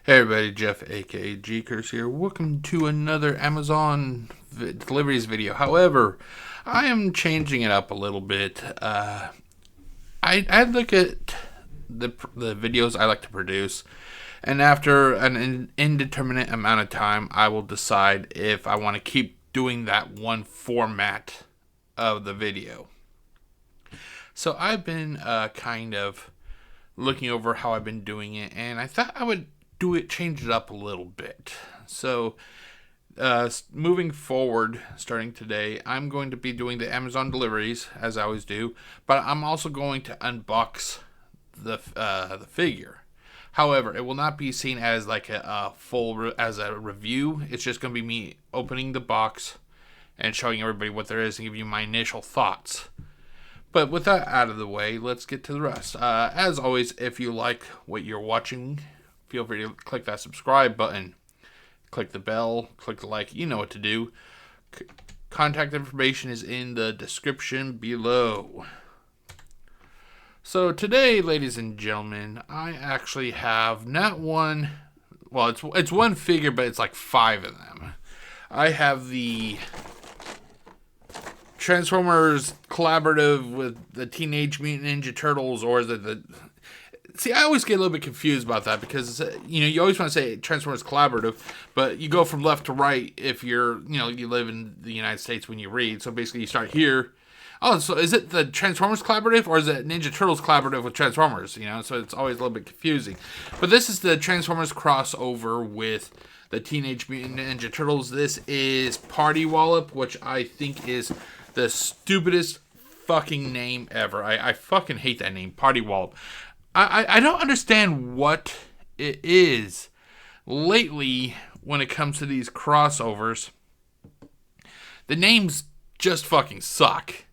Hey everybody, Jeff aka GCurse here. Welcome to another Amazon deliveries video. However, I am changing it up a little bit. I look at the videos I like to produce, and after an indeterminate amount of time, I will decide if I want to keep doing that one format of the video. So I've been kind of looking over how I've been doing it, and I thought I would change it up a little bit. So moving forward, starting today, I'm going to be doing the Amazon deliveries as I always do, but I'm also going to unbox the figure. However, it will not be seen as like a full as a review. It's just going to be me opening the box and showing everybody what there is and giving you my initial thoughts. But with that out of the way, let's get to the rest. As always, if you like what you're watching, feel free to click that subscribe button, click the bell, click the like, you know what to do. Contact information is in the description below. So today, ladies and gentlemen, I actually have not one, well, it's one figure, but it's like 5 of them. I have the Transformers collaborative with the Teenage Mutant Ninja Turtles, or See, I always get a little bit confused about that because, you always want to say Transformers collaborative, but you go from left to right if you live in the United States when you read. So basically you start here. Oh, so is it the Transformers collaborative or is it Ninja Turtles collaborative with Transformers? So it's always a little bit confusing. But this is the Transformers crossover with the Teenage Mutant Ninja Turtles. This is Party Wallop, which I think is the stupidest fucking name ever. I fucking hate that name, Party Wallop. I don't understand what it is lately when it comes to these crossovers. The names just fucking suck.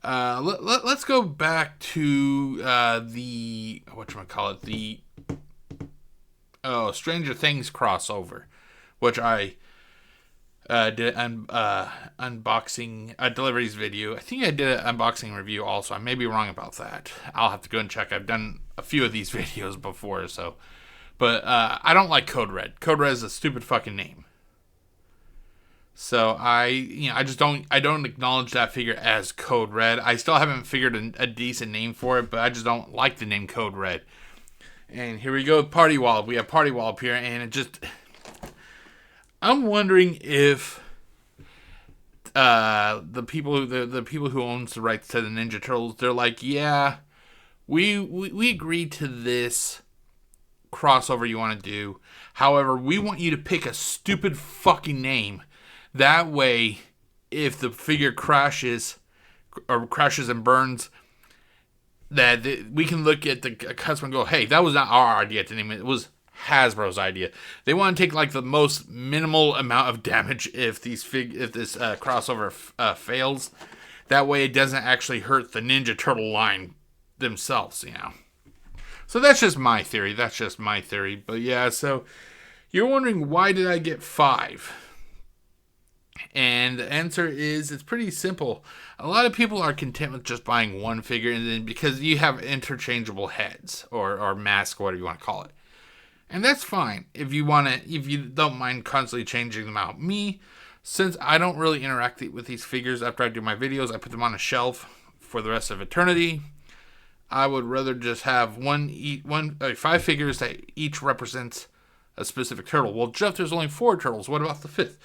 Let's go back to the Stranger Things crossover, which I did an unboxing deliveries video. I think I did an unboxing review also. I may be wrong about that. I'll have to go and check. I've done a few of these videos before, but I don't like Code Red. Code Red is a stupid fucking name. So I don't acknowledge that figure as Code Red. I still haven't figured a decent name for it, but I just don't like the name Code Red. And here we go with Party Wallop. We have Party Wallop here, and it just, I'm wondering if the people who owns the rights to the Ninja Turtles, they're like, yeah, we agreed to this crossover you want to do. However, we want you to pick a stupid fucking name. That way, if the figure crashes and burns, that we can look at the customer and go, hey, that was not our idea to name it. It was Hasbro's idea. They want to take like the most minimal amount of damage if this crossover fails. That way, it doesn't actually hurt the Ninja Turtle line themselves. So that's just my theory. But yeah, so you're wondering, why did I get 5? And the answer is, it's pretty simple. A lot of people are content with just buying one figure, and then because you have interchangeable heads or mask, or whatever you want to call it. And that's fine if you don't mind constantly changing them out. Me, since I don't really interact with these figures after I do my videos, I put them on a shelf for the rest of eternity. I would rather just have 5 figures that each represents a specific turtle. Well, Jeff, there's only 4 turtles. What about the 5th?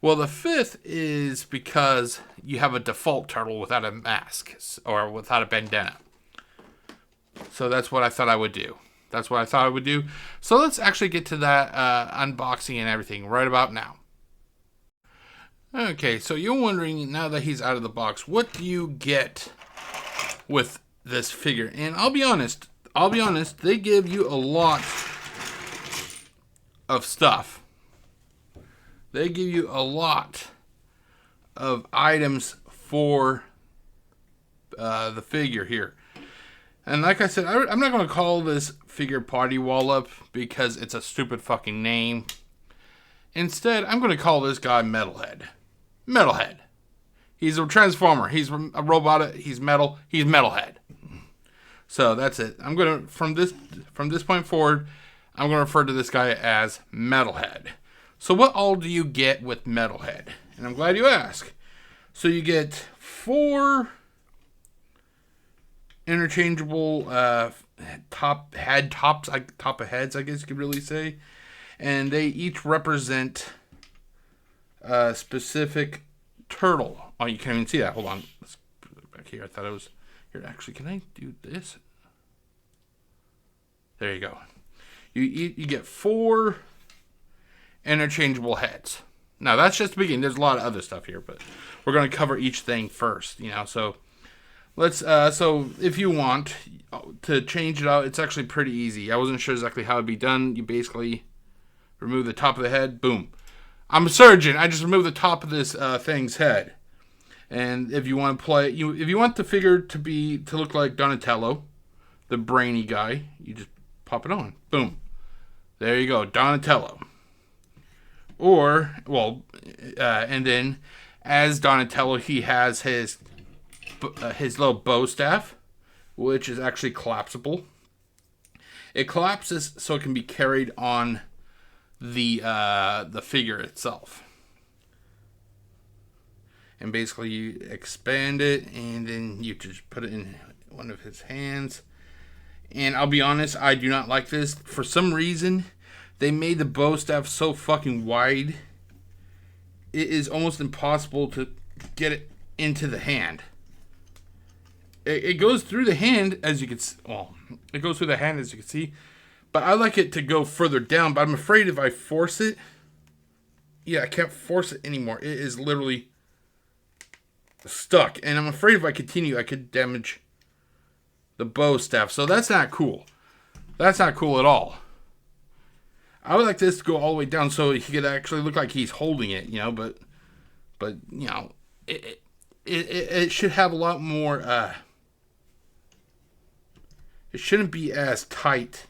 Well, the 5th is because you have a default turtle without a mask or without a bandana. So that's what I thought I would do. So let's actually get to that unboxing and everything right about now. Okay, so you're wondering, now that he's out of the box, what do you get with this figure? And I'll be honest, they give you a lot of stuff. They give you a lot of items for the figure here. And like I said, I'm not going to call this figure Party Wallop because it's a stupid fucking name. Instead, I'm going to call this guy Metalhead. Metalhead. He's a Transformer. He's a robot. He's metal. He's Metalhead. So that's it. I'm going to, from this point forward, I'm going to refer to this guy as Metalhead. So what all do you get with Metalhead? And I'm glad you asked. So you get 4 interchangeable top of heads, I guess you could really say. And they each represent a specific turtle. Oh, you can't even see that. Hold on. Let's put it back here. I thought it was... Here, actually, can I do this? There you go. You get 4 interchangeable heads. Now, that's just the beginning. There's a lot of other stuff here, but we're going to cover each thing first, you know. So, let's, so if you want to change it out, it's actually pretty easy. I wasn't sure exactly how it'd be done. You basically remove the top of the head, boom. I'm a surgeon. I just removed the top of this thing's head. And if you want to play, if you want the figure to look like Donatello, the brainy guy, you just pop it on. Boom. There you go, Donatello. Or, well, and then as Donatello, he has his little bow staff, which is actually collapsible. It collapses so it can be carried on the figure itself. And basically you expand it and then you just put it in one of his hands. And I'll be honest, I do not like this. For some reason, they made the bow staff so fucking wide. It is almost impossible to get it into the hand. It goes through the hand, as you can see. Well, it goes through the hand, as you can see. But I like it to go further down. But I'm afraid if I force it... Yeah, I can't force it anymore. It is literally stuck. And I'm afraid if I continue, I could damage the bow staff. So that's not cool. That's not cool at all. I would like this to go all the way down so he could actually look like he's holding it, you know, but you know, it should have a lot more, it shouldn't be as tight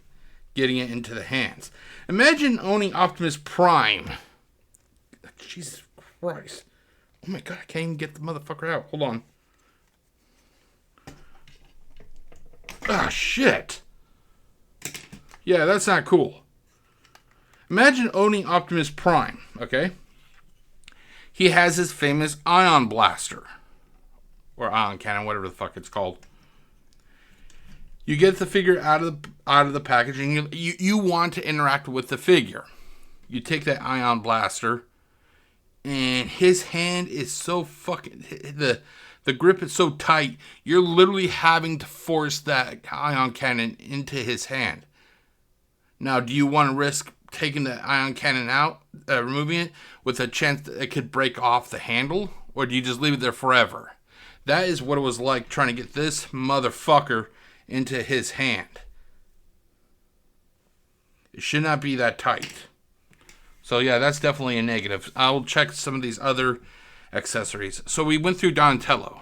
getting it into the hands. Imagine owning Optimus Prime. Jesus Christ. Oh my god, I can't even get the motherfucker out. Hold on. Ah, shit. Yeah, that's not cool. Imagine owning Optimus Prime, okay? He has his famous ion blaster. Or ion cannon, whatever the fuck it's called. You get the figure out of the package and you want to interact with the figure. You take that ion blaster and his hand is so fucking... The grip is so tight, you're literally having to force that ion cannon into his hand. Now, do you want to risk taking the ion cannon out, removing it, with a chance that it could break off the handle? Or do you just leave it there forever? That is what it was like trying to get this motherfucker into his hand. It should not be that tight. So yeah, that's definitely a negative. I'll check some of these other accessories. So we went through Donatello.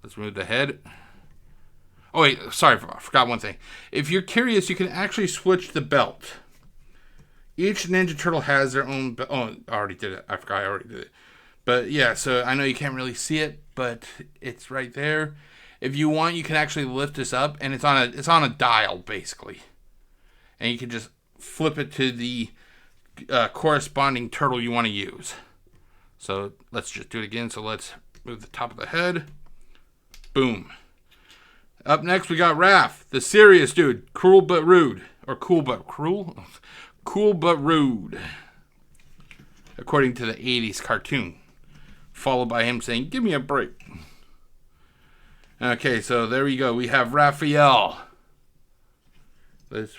Let's move the head. Oh wait, sorry, I forgot one thing. If you're curious, you can actually switch the belt. Each Ninja Turtle has their own belt. Oh, I already did it. I forgot I already did it. But yeah, so I know you can't really see it, but it's right there. If you want, you can actually lift this up, and it's on a dial basically, and you can just flip it to the corresponding turtle you want to use. So let's just do it again. So let's move the top of the head. Boom. Up next, we got Raph, the serious dude. Cruel but rude. Or cool but cruel? Cool but rude. According to the 80s cartoon. Followed by him saying, give me a break. Okay, so there we go. We have Raphael. Let's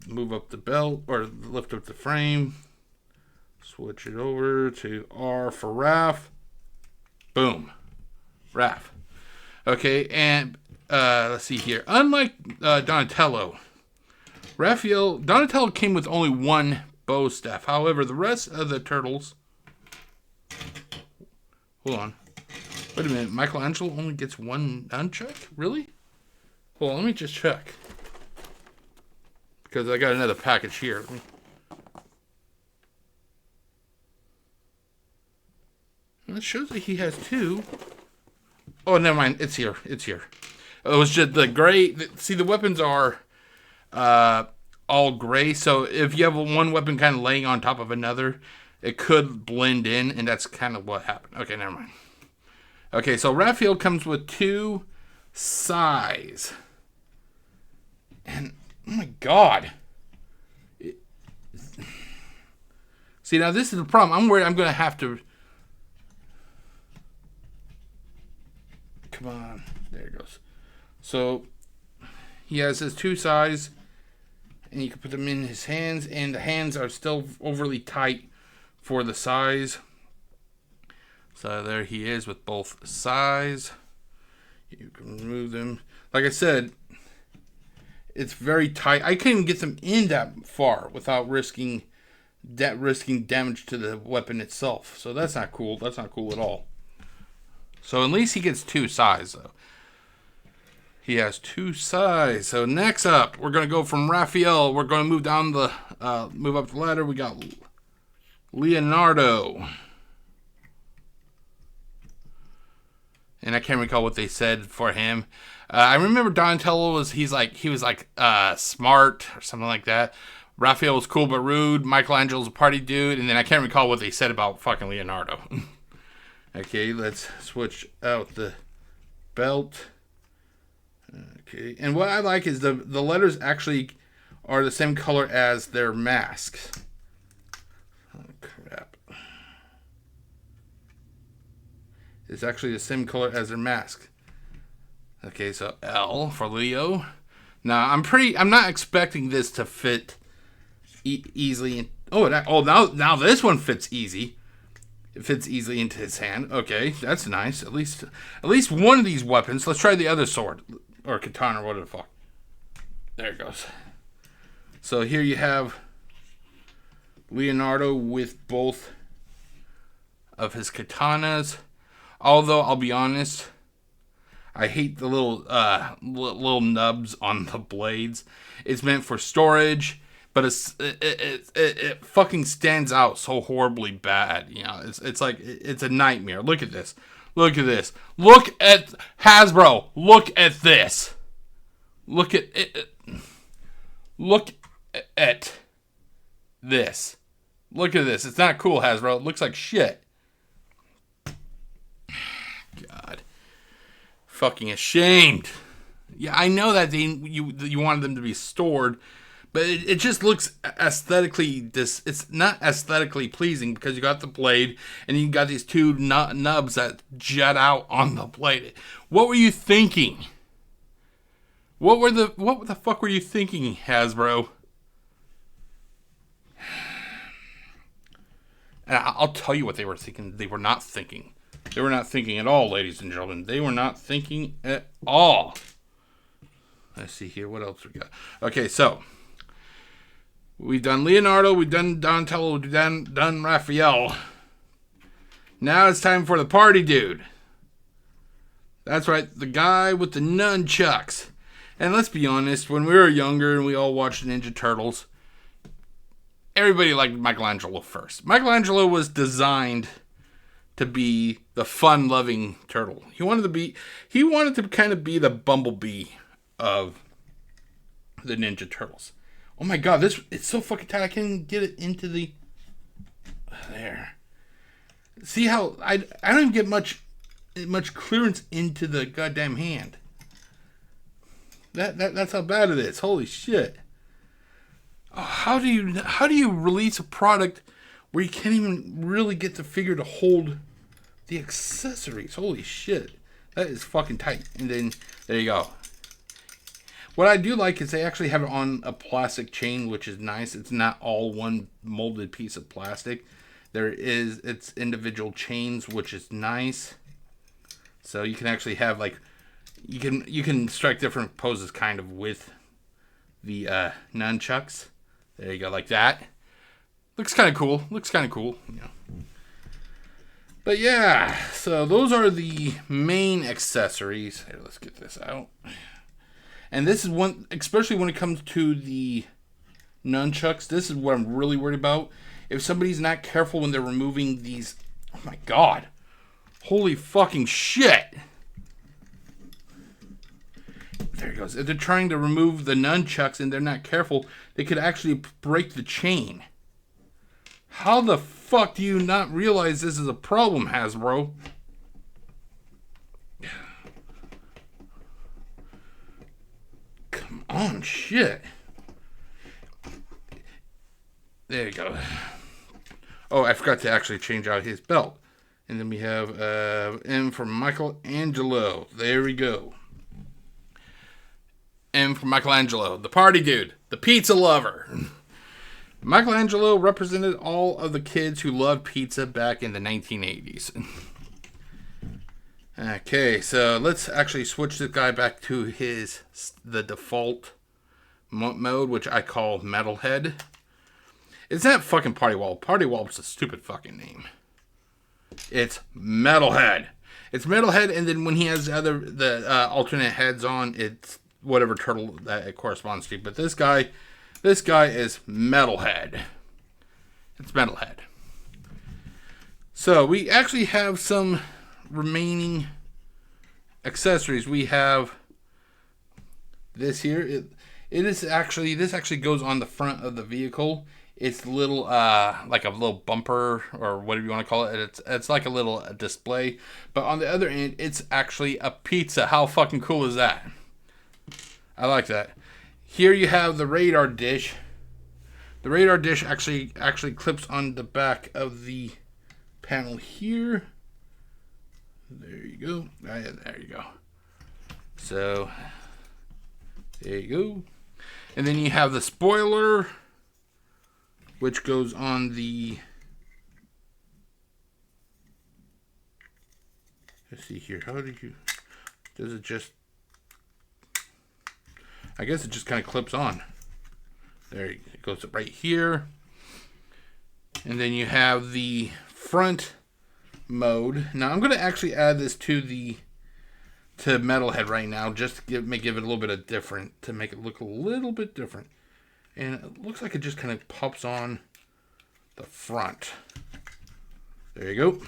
move up the belt, or lift up the frame. Switch it over to R for Raph. Boom. Raph. Okay, and let's see here. Unlike Donatello, Donatello came with only one bow staff. However, the rest of the turtles... Hold on. Wait a minute. Michelangelo only gets one nunchuck? Really? Hold on, let me just check. Because I got another package here. It shows that he has two. Oh, never mind. It's here. It's here. It was just the gray. See, the weapons are all gray. So if you have one weapon kind of laying on top of another, it could blend in, and that's kind of what happened. Okay, never mind. Okay, so Raphael comes with 2 sais. And, oh my god. See, now this is the problem. I'm worried I'm going to have to... Come on. There it goes. So, he has his 2 sais, and you can put them in his hands, and the hands are still overly tight for the sais. So there he is with both sais. You can remove them. Like I said, it's very tight. I couldn't even get them in that far without risking damage to the weapon itself. So that's not cool. That's not cool at all. So at least he gets 2 sais, though. He has 2 sais. So next up, we're going to go from Raphael. We're going to move down the, move up the ladder. We got Leonardo. And I can't recall what they said for him. I remember Donatello was smart or something like that. Raphael was cool but rude. Michelangelo's a party dude, and then I can't recall what they said about fucking Leonardo. Okay, let's switch out the belt. Okay, and what I like is the letters actually are the same color as their masks. Oh crap. It's actually the same color as their mask. Okay, so L for Leo. Now I'm not expecting this to fit easily. Now this one fits easy. It fits easily into his hand. Okay, that's nice. At least one of these weapons. Let's try the other sword or katana or whatever the fuck. There it goes. So here you have Leonardo with both of his katanas. Although I'll be honest, I hate the little nubs on the blades. It's meant for storage, but it fucking stands out so horribly bad. You know, it's like it's a nightmare. Look at this. Look at this. Look at Hasbro. Look at this. Look at it. Look at this. Look at this. It's not cool, Hasbro. It looks like shit. God. Fucking ashamed. Yeah, I know that you wanted them to be stored, but it just looks aesthetically it's not aesthetically pleasing because you got the blade and you got these 2 nubs that jut out on the blade. What were you thinking? What the fuck were you thinking, Hasbro? And I'll tell you what they were thinking. They were not thinking. They were not thinking at all, ladies and gentlemen. They were not thinking at all. Let's see here. What else we got? Okay, so we've done Leonardo. We've done Donatello. We've done Raphael. Now it's time for the party dude. That's right. The guy with the nunchucks. And let's be honest. When we were younger and we all watched Ninja Turtles, everybody liked Michelangelo first. Michelangelo was designed to be the fun-loving turtle. He wanted to kind of be the Bumblebee of the Ninja Turtles. Oh my god, it's so fucking tight. I can't even get it into the there. See how I don't even get much clearance into the goddamn hand. That's how bad it is. Holy shit. Oh, how do you release a product where you can't even really get the figure to hold the accessories? Holy shit. That is fucking tight. And then, there you go. What I do like is they actually have it on a plastic chain, which is nice. It's not all one molded piece of plastic. It's individual chains, which is nice. So you can actually have you can strike different poses kind of with the nunchucks. There you go, like that. Looks kind of cool. Yeah. But yeah, so those are the main accessories. Here, let's get this out. And this is one, especially when it comes to the nunchucks, this is what I'm really worried about. If somebody's not careful when they're removing these, oh my god. Holy fucking shit. There it goes. If they're trying to remove the nunchucks and they're not careful, they could actually break the chain. How the fuck do you not realize this is a problem, Hasbro? Come on, shit. There you go. Oh, I forgot to actually change out his belt. And then we have M for Michelangelo. There we go. M for Michelangelo, the party dude, the pizza lover. Michelangelo represented all of the kids who loved pizza back in the 1980s. Okay, so let's actually switch this guy back to the default mode, which I call Metalhead. It's not fucking Party Wallop. Party Wallop's a stupid fucking name. It's Metalhead. It's Metalhead, and then when he has the alternate heads on, it's whatever turtle that it corresponds to. But this guy is Metalhead. It's Metalhead. So we actually have some remaining accessories. We have this here. This actually goes on the front of the vehicle. It's little like a little bumper or whatever you want to call it. It's like a little display, but on the other end, it's actually a pizza. How fucking cool is that? I like that. Here you have the radar dish. The radar dish actually clips on the back of the panel here. There you go. There you go. So there you go. And then you have the spoiler, which goes on the, let's see here, does it just, I guess it just kind of clips on. There, it goes right here. And then you have the front mode. Now I'm going to actually add this to Metalhead right now, just to give it a little bit of different, to make it look a little bit different. And it looks like it just kind of pops on the front. There you go.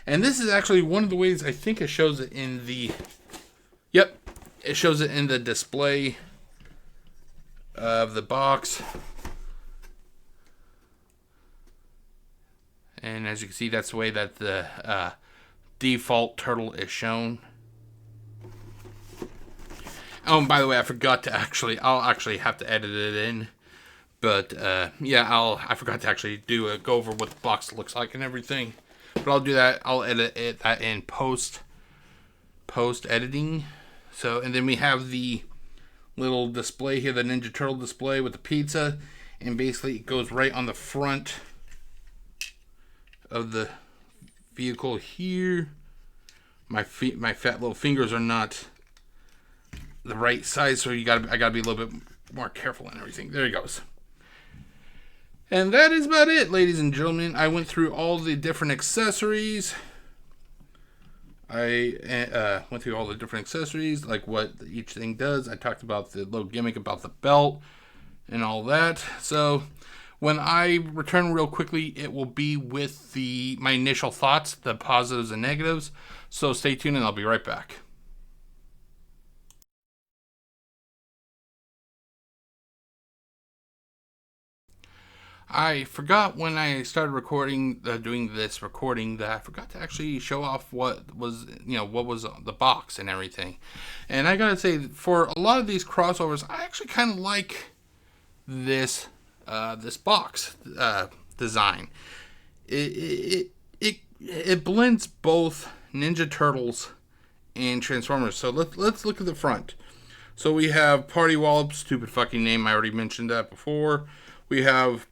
And this is actually one of the ways I think it shows it in the... Yep, it shows it in the display of the box. And as you can see, that's the way that the default turtle is shown. Oh, and by the way, I forgot to I'll actually have to edit it in. But, yeah, I forgot to actually go over what the box looks like and everything. But I'll do that. I'll edit that in post editing. So, and then we have the little display here, the Ninja Turtle display with the pizza. And basically it goes right on the front of the vehicle here. My fat little fingers are not the right size, so I gotta be a little bit more careful and everything. There he goes. And that is about it, ladies and gentlemen. I went through all the different accessories. I went through all the different accessories, like what each thing does. I talked about the little gimmick about the belt and all that. So when I return real quickly, it will be with my initial thoughts, the positives and negatives. So stay tuned and I'll be right back. I forgot when I started doing this recording, that I forgot to actually show off what was the box and everything. And I gotta say, for a lot of these crossovers, I actually kind of like this box design. It blends both Ninja Turtles and Transformers. So let's look at the front. So we have Party Wallop, stupid fucking name. I already mentioned that before. We have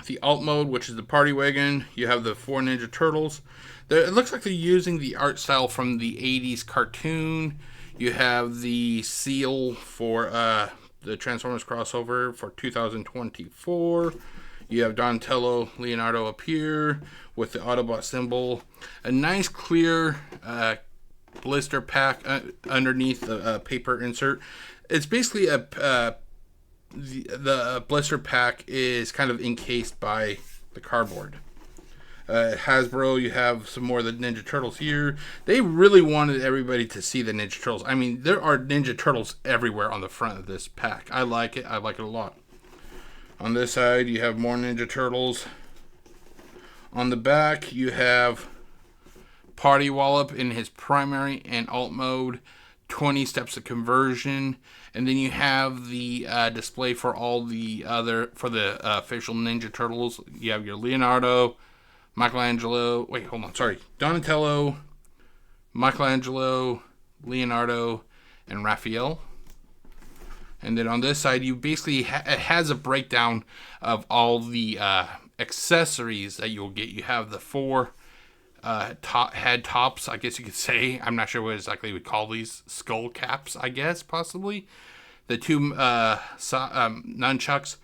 the alt mode, which is the party wagon. You have the 4 Ninja Turtles. It looks like they're using the art style from the 80s cartoon. You have the seal for the Transformers crossover for 2024. You have Donatello, Leonardo up here with the Autobot symbol. A nice clear blister pack underneath the paper insert. It's basically the blister pack is kind of encased by the cardboard. Hasbro, you have some more of the Ninja Turtles here. They really wanted everybody to see the Ninja Turtles. I mean, there are Ninja Turtles everywhere on the front of this pack. I like it. I like it a lot. On this side, you have more Ninja Turtles. On the back, you have Party Wallop in his primary and alt mode. 20 steps of conversion. And then you have the display for all the other, for the official Ninja Turtles. You have your Leonardo, Michelangelo, wait, hold on, sorry. Donatello, Michelangelo, Leonardo, and Raphael. And then on this side, you basically, it has a breakdown of all the accessories that you'll get. You have the 4 head tops, I guess you could say. I'm not sure what exactly you would call these. Skull caps, I guess, possibly. The 2 nunchucks.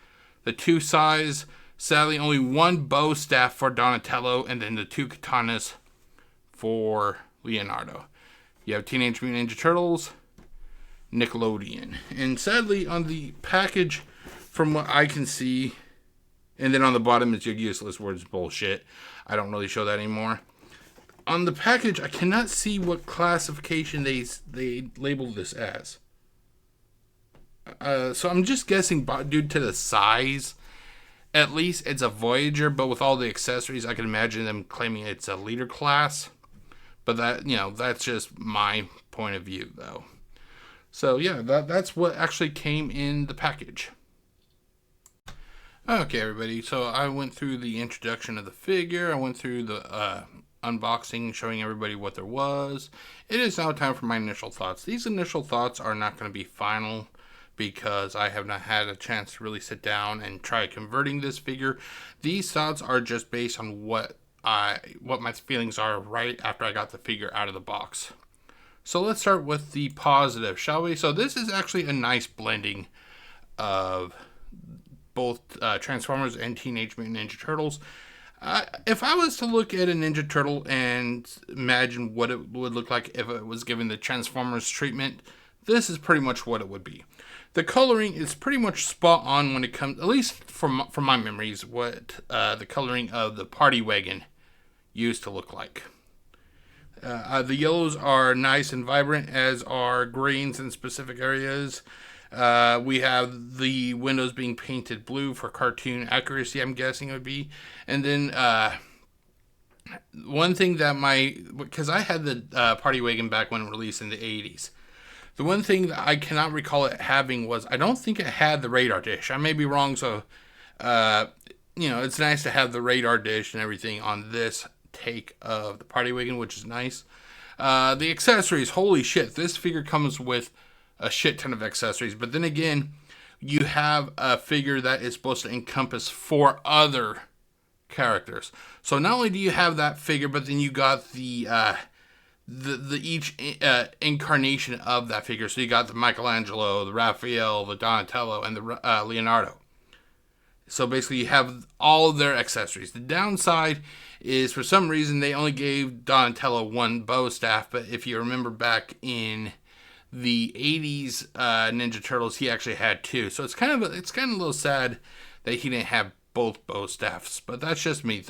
The 2 sais. Sadly, only 1 bow staff for Donatello. And then the 2 katanas for Leonardo. You have Teenage Mutant Ninja Turtles. Nickelodeon. And sadly, on the package, from what I can see, and then on the bottom is your useless words bullshit. I don't really show that anymore. On the package, I cannot see what classification they labeled this as. So I'm just guessing due to the size. At least it's a Voyager, but with all the accessories, I can imagine them claiming it's a leader class. But that, that's just my point of view, though. So yeah, that's what actually came in the package. Okay, everybody. So I went through the introduction of the figure. I went through the unboxing, showing everybody what there was. It is now time for my initial thoughts. These initial thoughts are not going to be final because I have not had a chance to really sit down and try converting this figure. These thoughts are just based on what my feelings are right after I got the figure out of the box. So let's start with the positive, shall we? So this is actually a nice blending of both Transformers and Teenage Mutant Ninja Turtles. If I was to look at a Ninja Turtle and imagine what it would look like if it was given the Transformers treatment, this is pretty much what it would be. The coloring is pretty much spot on when it comes, at least from my memories, what the coloring of the Party Wagon used to look like. The yellows are nice and vibrant, as are greens in specific areas. We have the windows being painted blue for cartoon accuracy, I'm guessing it would be. And then one thing that because I had the Party Wagon back when it released in the 80s. The one thing that I cannot recall it having was, I don't think it had the radar dish. I may be wrong, so, it's nice to have the radar dish and everything on this take of the Party Wagon, which is nice. The accessories, holy shit, this figure comes with a shit ton of accessories. But then again, you have a figure that is supposed to encompass 4 other characters. So not only do you have that figure, but then you got the each incarnation of that figure. So you got the Michelangelo, the Raphael, the Donatello, and the Leonardo. So basically you have all their accessories. The downside is, for some reason, they only gave Donatello 1 bow staff. But if you remember back in the 80s Ninja Turtles, he actually had 2. So it's kind of a little sad that he didn't have both bow staffs. But that's just me.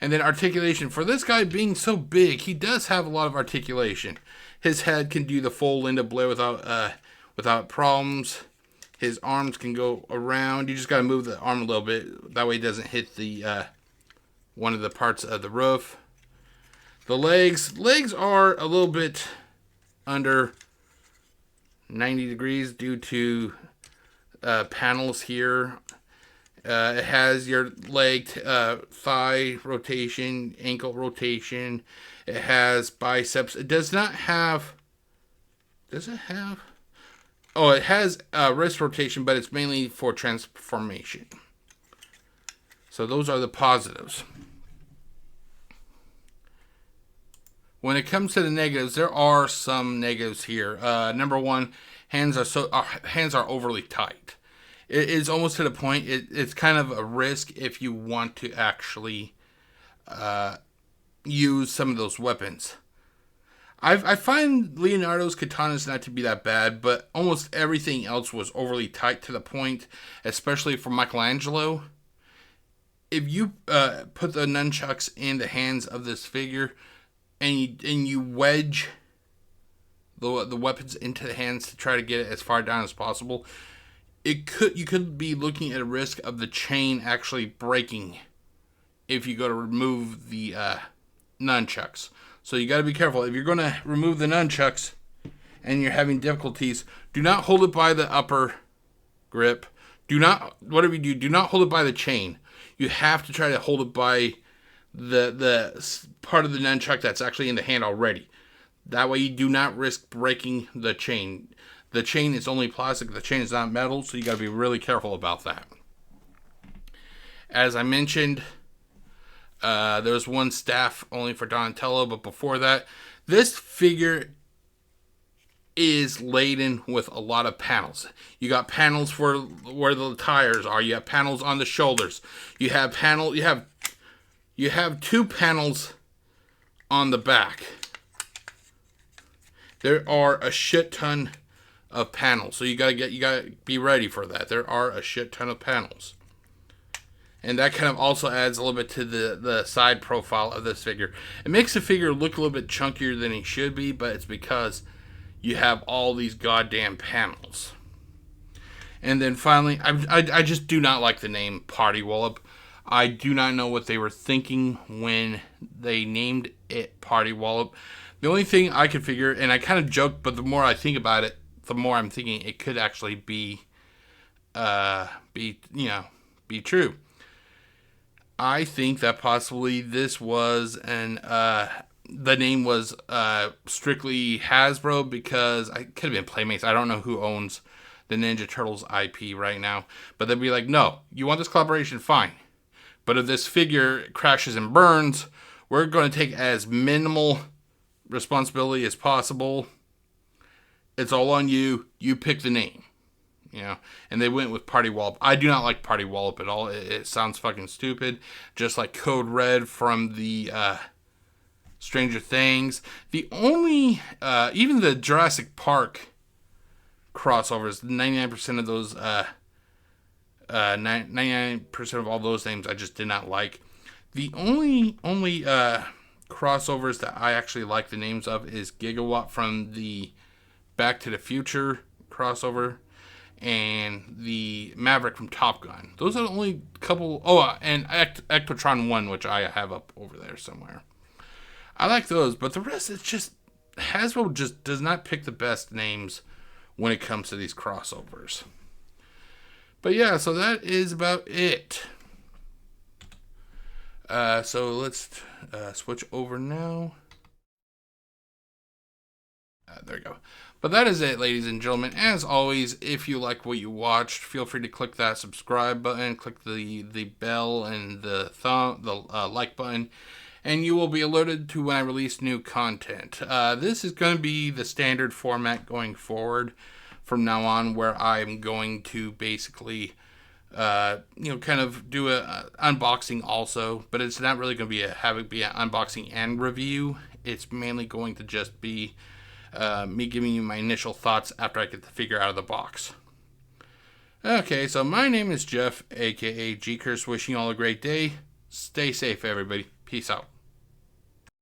And then articulation. For this guy being so big, he does have a lot of articulation. His head can do the full Linda Blair without problems. His arms can go around. You just got to move the arm a little bit. That way it doesn't hit the one of the parts of the roof. The legs are a little bit under 90 degrees due to panels here. It has your leg, thigh rotation, ankle rotation. It has biceps. It does not have... Does it have... Oh, it has wrist rotation, but it's mainly for transformation. So those are the positives. When it comes to the negatives, there are some negatives here. Number one, hands are overly tight. It is almost to the point. It's kind of a risk if you want to actually use some of those weapons. I find Leonardo's katanas not to be that bad, but almost everything else was overly tight to the point, especially for Michelangelo. if you put the nunchucks in the hands of this figure and you wedge the weapons into the hands to try to get it as far down as possible, you could be looking at a risk of the chain actually breaking if you go to remove the nunchucks. So you got to be careful. If you're going to remove the nunchucks and you're having difficulties, do not hold it by the upper grip. Whatever you do not hold it by the chain. You have to try to hold it by the part of the nunchuck that's actually in the hand already. That way you do not risk breaking the chain. The chain is only plastic. The chain is not metal, so you got to be really careful about that. As I mentioned, there was one staff only for Donatello, but before that, this figure is laden with a lot of panels. You got panels for where the tires are. You have panels on the shoulders. You have two panels on the back. There are a shit ton of panels, so you gotta be ready for that. There are a shit ton of panels. And that kind of also adds a little bit to the side profile of this figure. It makes the figure look a little bit chunkier than he should be, but it's because you have all these goddamn panels. And then finally, I just do not like the name Party Wallop. I do not know what they were thinking when they named it Party Wallop. The only thing I could figure, and I kind of joked, but the more I think about it, the more I'm thinking it could actually be true. I think that possibly this was the name was strictly Hasbro, because it could have been Playmates. I don't know who owns the Ninja Turtles IP right now, but they'd be like, no, you want this collaboration, fine. But if this figure crashes and burns, we're going to take as minimal responsibility as possible. It's all on you. You pick the name. And they went with Party Wallop. I do not like Party Wallop at all. It sounds fucking stupid. Just like Code Red from the Stranger Things. The only, even the Jurassic Park crossovers, 99% of those, 99% of all those names I just did not like. The only crossovers that I actually like the names of is Gigawatt from the Back to the Future crossover, and the Maverick from Top Gun. Those are the only couple. Oh, and Ectotron 1, which I have up over there somewhere. I like those, but the rest, it's just, Hasbro just does not pick the best names when it comes to these crossovers. But yeah, so that is about it. So let's switch over now. There we go. But that is it, ladies and gentlemen. As always, if you like what you watched, feel free to click that subscribe button, click the bell and the like button, and you will be alerted to when I release new content. This is going to be the standard format going forward from now on, where I'm going to basically, kind of do a unboxing also, but it's not really going to have it be an unboxing and review. It's mainly going to just be me giving you my initial thoughts after I get the figure out of the box. Okay, so my name is Jeff, aka GCurse, wishing you all a great day. Stay safe, everybody. Peace out.